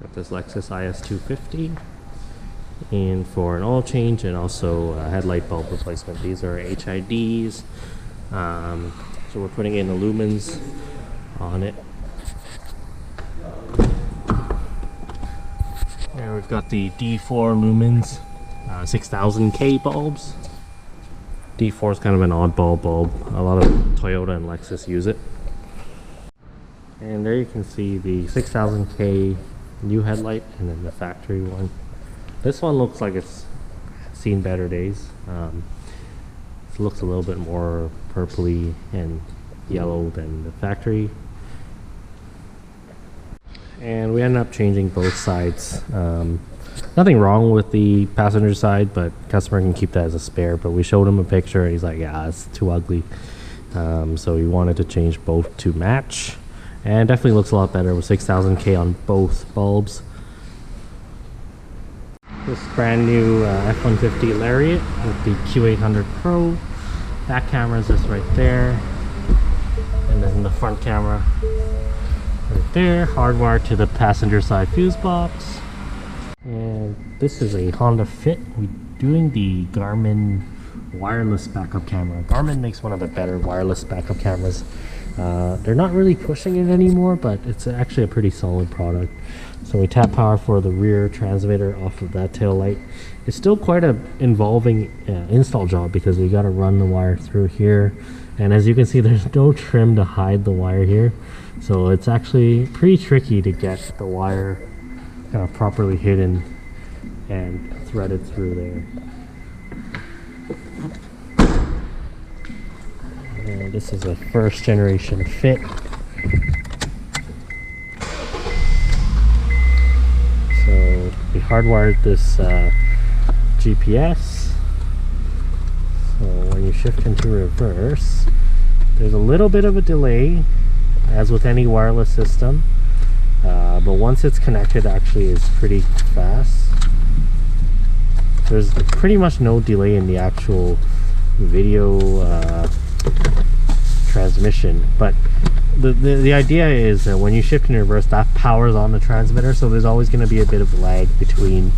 Got this Lexus IS250, and for an oil change and also a headlight bulb replacement. These are HIDs, so we're putting in the lumens on it. And we've got the D4 lumens, 6000K bulbs. D4 is kind of an oddball bulb. A lot of Toyota and Lexus use it. And there you can see the 6000K new headlight and then the factory one. This one looks like it's seen better days. It looks a little bit more purpley and yellow than the factory. And we ended up changing both sides. Nothing wrong with the passenger side, but customer can keep that as a spare. But we showed him a picture and he's like, yeah, it's too ugly. So he wanted to change both to match. And definitely looks a lot better with 6000K on both bulbs. This brand new F-150 Lariat with the Q800 Pro. Back camera is just right there. And then the front camera right there. Hardwired to the passenger side fuse box. And this is a Honda Fit. We're doing the Garmin wireless backup camera. Garmin makes one of the better wireless backup cameras. They're not really pushing it anymore, but it's actually a pretty solid product. So we tap power for the rear transmitter off of that tail light. It's still quite a involving install job because we got to run the wire through here, and as you can see, there's no trim to hide the wire here, so it's actually pretty tricky to get the wire kind of properly hidden and threaded through there. And this is a first generation Fit. So we hardwired this GPS. So when you shift into reverse, there's a little bit of a delay, as with any wireless system. But once it's connected, actually is pretty fast. There's pretty much no delay in the actual video transmission, but the idea is that when you shift in reverse, that powers on the transmitter, so there's always going to be a bit of lag between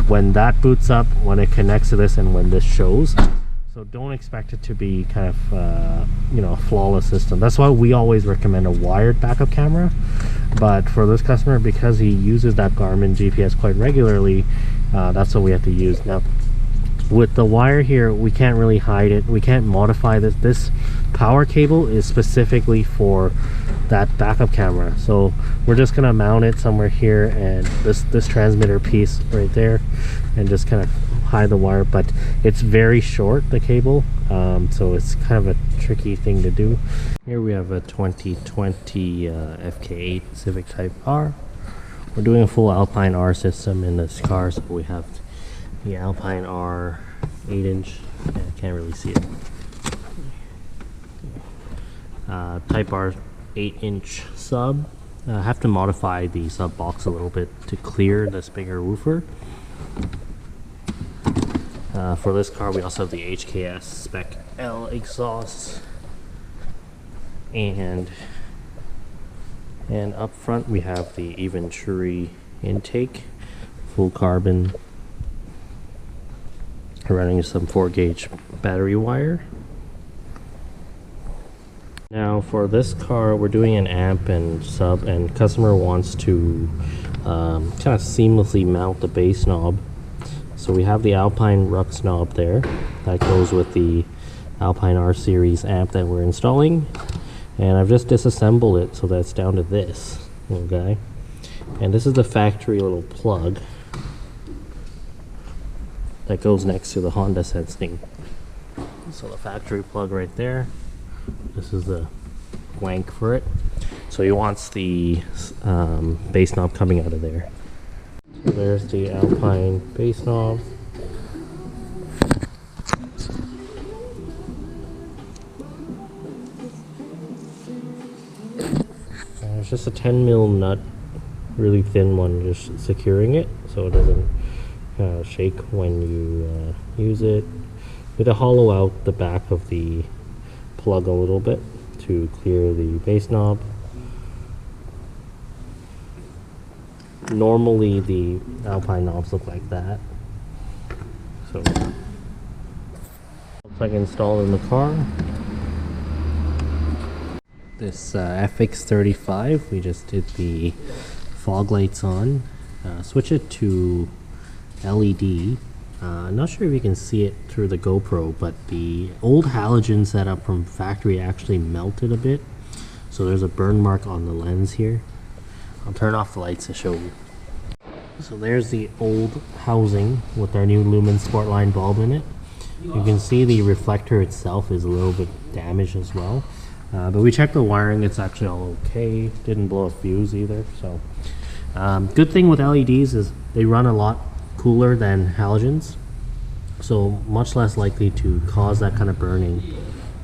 when that boots up, when it connects to this, and when this shows. So don't expect it to be kind of you know, a flawless system. That's why we always recommend a wired backup camera. But for this customer, because he uses that Garmin GPS quite regularly, that's what we have to use. Now with the wire here, we can't really hide it. We can't modify this. This power cable is specifically for that backup camera. So we're just gonna mount it somewhere here, and this transmitter piece right there, and just kind of hide the wire. But it's very short, the cable, so it's kind of a tricky thing to do. Here we have a 2020 FK8 Civic Type R. We're doing a full Alpine R system in this car, so we have the Alpine R 8-inch. I can't really see it. Type R 8-inch sub. I have to modify the sub box a little bit to clear this bigger woofer. For this car, we also have the HKS Spec L exhaust, and up front we have the Eventuri intake, full carbon, running some 4-gauge battery wire. Now for this car, we're doing an amp and sub, and customer wants to kind of seamlessly mount the bass knob. So we have the Alpine Rux knob there that goes with the Alpine R series amp that we're installing, and I've just disassembled it so that it's down to this little guy. And this is the factory little plug that goes next to the Honda sensing. So the factory plug right there. This is the wank for it. So he wants the bass knob coming out of there. So there's the Alpine bass knob. There's just a 10mm nut, really thin one, just securing it so it doesn't shake when you use it. With a hollow out the back of the plug a little bit to clear the bass knob. Normally the Alpine knobs look like that. So looks like installed in the car. This FX35, we just did the fog lights on. Switch it to LED. I'm not sure if you can see it through the GoPro, but the old halogen setup from factory actually melted a bit. So there's a burn mark on the lens here. I'll turn off the lights to show you. So there's the old housing with our new Lumen Sportline bulb in it. You can see the reflector itself is a little bit damaged as well. But we checked the wiring, it's actually all okay. Didn't blow a fuse either. So good thing with LEDs is they run a lot cooler than halogens, so much less likely to cause that kind of burning.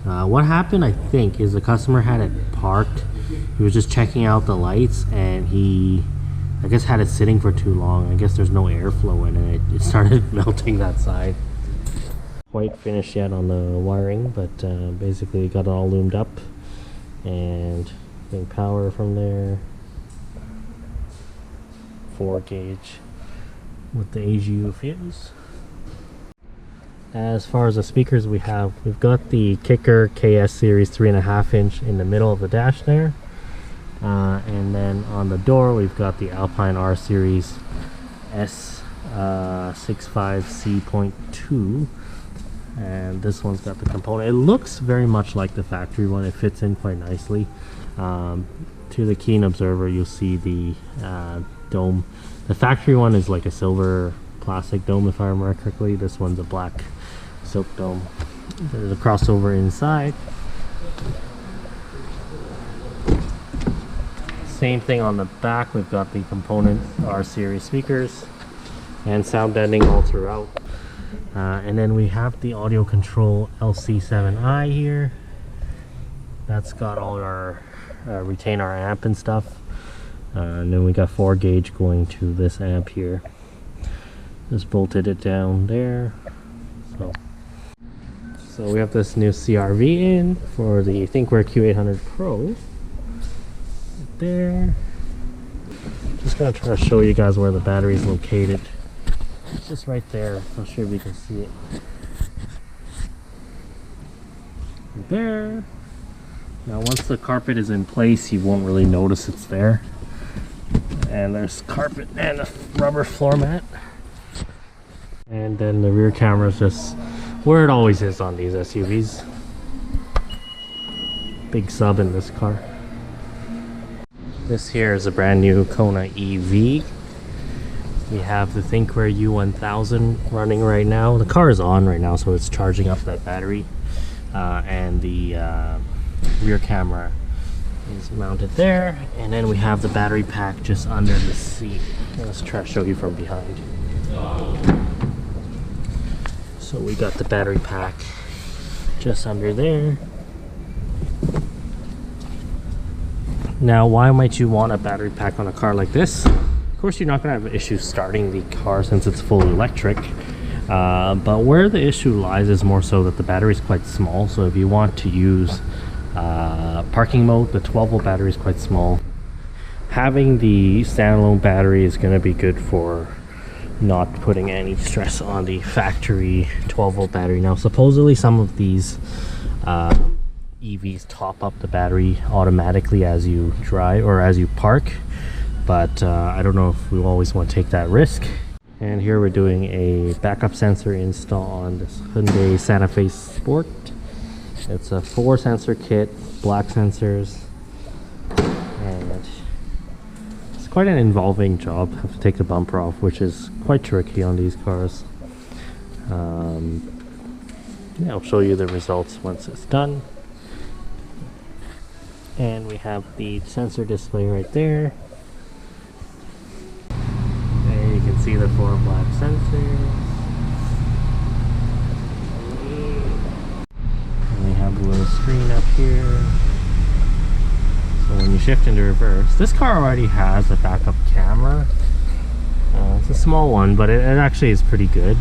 What happened, I think, is the customer had it parked. He was just checking out the lights and he, I guess, had it sitting for too long. I guess there's no airflow in it. It started melting that side. Quite finished yet on the wiring, but basically got it all loomed up, and getting power from there. 4 gauge with the AGU fuse. As far as the speakers we've got the Kicker KS Series 3.5 inch in the middle of the dash there. And then on the door we've got the Alpine R Series S65C.2, and this one's got the component. It looks very much like the factory one. It fits in quite nicely. To the keen observer, you'll see the dome. The factory one is like a silver plastic dome, if I remember correctly. This one's a black silk dome. There's a crossover inside. Same thing on the back. We've got the component R series speakers and sound deadening all throughout. And then we have the audio control LC7i here. That's got all our retain our amp and stuff. And then we got 4 gauge going to this amp here. Just bolted it down there. So we have this new CRV in for the Thinkware Q800 Pro. Right there. Just gonna try to show you guys where the battery is located. It's just right there. I'm sure we can see it. Right there. Now once the carpet is in place, you won't really notice it's there. And there's carpet and a rubber floor mat. And then the rear camera is just where it always is on these SUVs. Big sub in this car. This here is a brand new Kona EV. We have the Thinkware U1000 running right now. The car is on right now, so it's charging up that battery. And the rear camera is mounted there. And then we have the battery pack just under the seat. Let's try to show you from behind. So we got the battery pack just under there. Now, why might you want a battery pack on a car like this? Of course, you're not going to have issues starting the car since it's fully electric. But where the issue lies is more so that the battery is quite small. So if you want to use parking mode, the 12-volt battery is quite small. Having the standalone battery is going to be good for not putting any stress on the factory 12-volt battery. Now, supposedly some of these EVs top up the battery automatically as you drive or as you park, but I don't know if we always want to take that risk. And here we're doing a backup sensor install on this Hyundai Santa Fe Sport. It's a 4 sensor kit, black sensors, and it's quite an involving job. Have to take the bumper off, which is quite tricky on these cars. Yeah, I'll show you the results once it's done. And we have the sensor display right there. And you can see the 4 black sensors. And we have a little screen up here. So when you shift into reverse, this car already has a backup camera. It's a small one, but it actually is pretty good.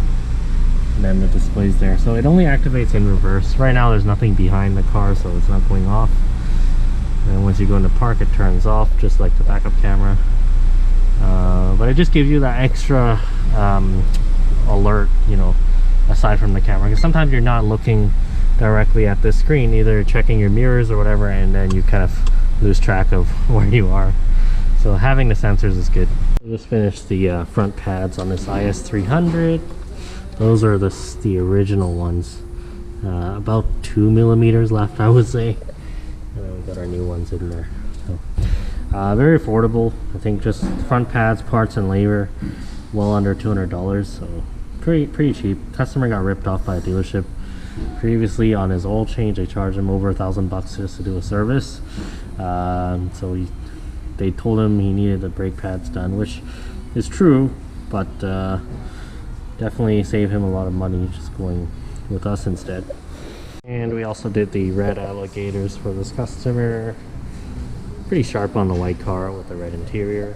And then the display's there. So it only activates in reverse. Right now there's nothing behind the car, so it's not going off. And once you go into park, it turns off, just like the backup camera. But it just gives you that extra alert, you know, aside from the camera, because sometimes you're not looking directly at the screen, either checking your mirrors or whatever, and then you kind of lose track of where you are. So having the sensors is good. I just finished the front pads on this IS300. Those are the original ones. About 2 millimeters left, I would say. And then we got our new ones in there. So, very affordable. I think just front pads, parts, and labor, well under $200. So pretty cheap. Customer got ripped off by a dealership. Previously on his oil change, they charged him over $1,000 just to do a service. So they told him he needed the brake pads done, which is true, but definitely saved him a lot of money just going with us instead. And we also did the red Alloygators for this customer. Pretty sharp on the white car with the red interior.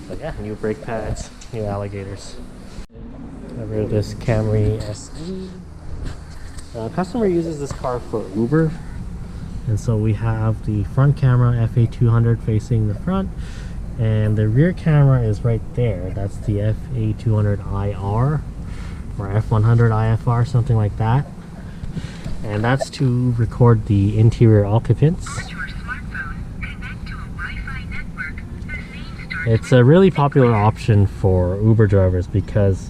But yeah, new brake pads, new Alloygators. Got rid of this Camry SE. Customer uses this car for Uber, and so we have the front camera FA200 facing the front, and the rear camera is right there. That's the FA200IR or F100 IFR, something like that, and that's to record the interior occupants. It's a really popular option for Uber drivers because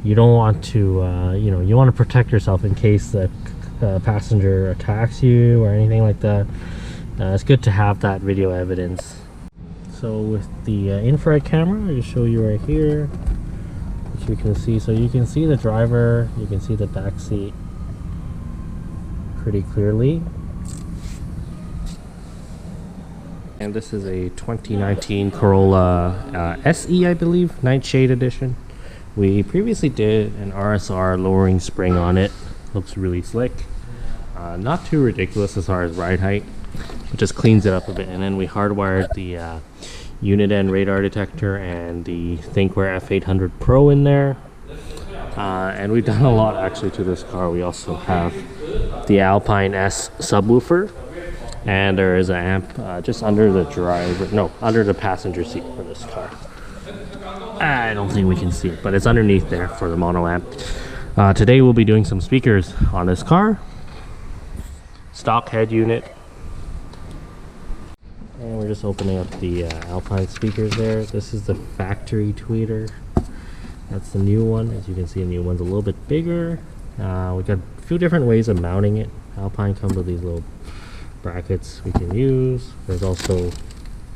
you don't want to, you know, you want to protect yourself in case the passenger attacks you or anything like that. It's good to have that video evidence. So with the infrared camera, I'll just show you right here, which you can see. So you can see the driver, you can see the back seat pretty clearly. And this is a 2019 Corolla SE, I believe, Nightshade Edition. We previously did an RSR lowering spring on it. Looks really slick. Not too ridiculous as far as ride height. It just cleans it up a bit. And then we hardwired the unit end radar detector and the Thinkware F800 Pro in there. And we've done a lot actually to this car. We also have the Alpine S subwoofer. And there is an amp just under the driver, no, under the passenger seat for this car. I don't think we can see it, but it's underneath there for the mono amp. Today we'll be doing some speakers on this car. Stock head unit. And we're just opening up the Alpine speakers there. This is the factory tweeter. That's the new one. As you can see, the new one's a little bit bigger. We got a few different ways of mounting it. Alpine comes with these little brackets we can use. There's also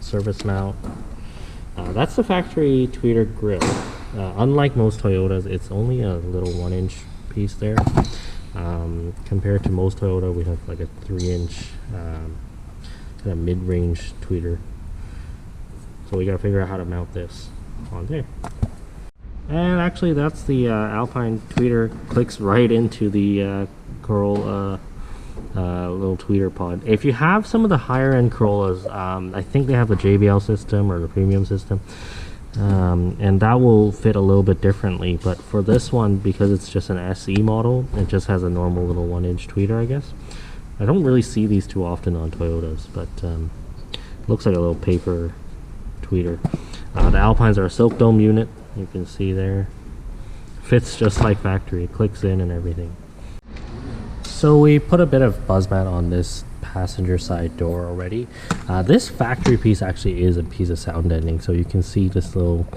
surface mount. That's the factory tweeter grill. Unlike most Toyotas, it's only a little 1-inch piece there. Compared to most Toyota, we have like a 3-inch kind of mid-range tweeter. So we gotta figure out how to mount this on there. And actually, that's the Alpine tweeter. Clicks right into the Corolla little tweeter pod. If you have some of the higher end Corollas, I think they have the JBL system or the premium system, and that will fit a little bit differently. But for this one, because it's just an SE model, it just has a normal little 1-inch tweeter, I guess. I don't really see these too often on Toyotas, but looks like a little paper tweeter. The Alpines are a silk dome unit. You can see there, fits just like factory. It clicks in and everything. So we put a bit of buzz mat on this passenger side door already. This factory piece actually is a piece of sound deadening, so you can see this little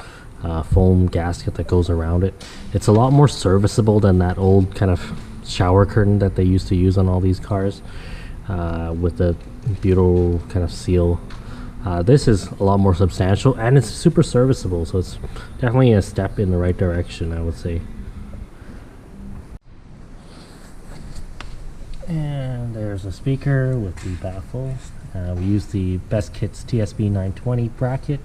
foam gasket that goes around it. It's a lot more serviceable than that old kind of shower curtain that they used to use on all these cars with the butyl kind of seal. This is a lot more substantial and it's super serviceable, so it's definitely a step in the right direction, I would say. And there's a speaker with the baffle. We use the Best Kits TSB 920 bracket.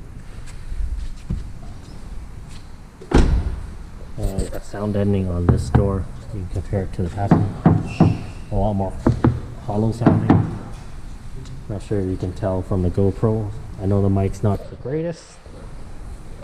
And we've got sound deadening on this door. You can compare it to the past one. A lot more hollow sounding. Not sure if you can tell from the GoPro. I know the mic's not the greatest.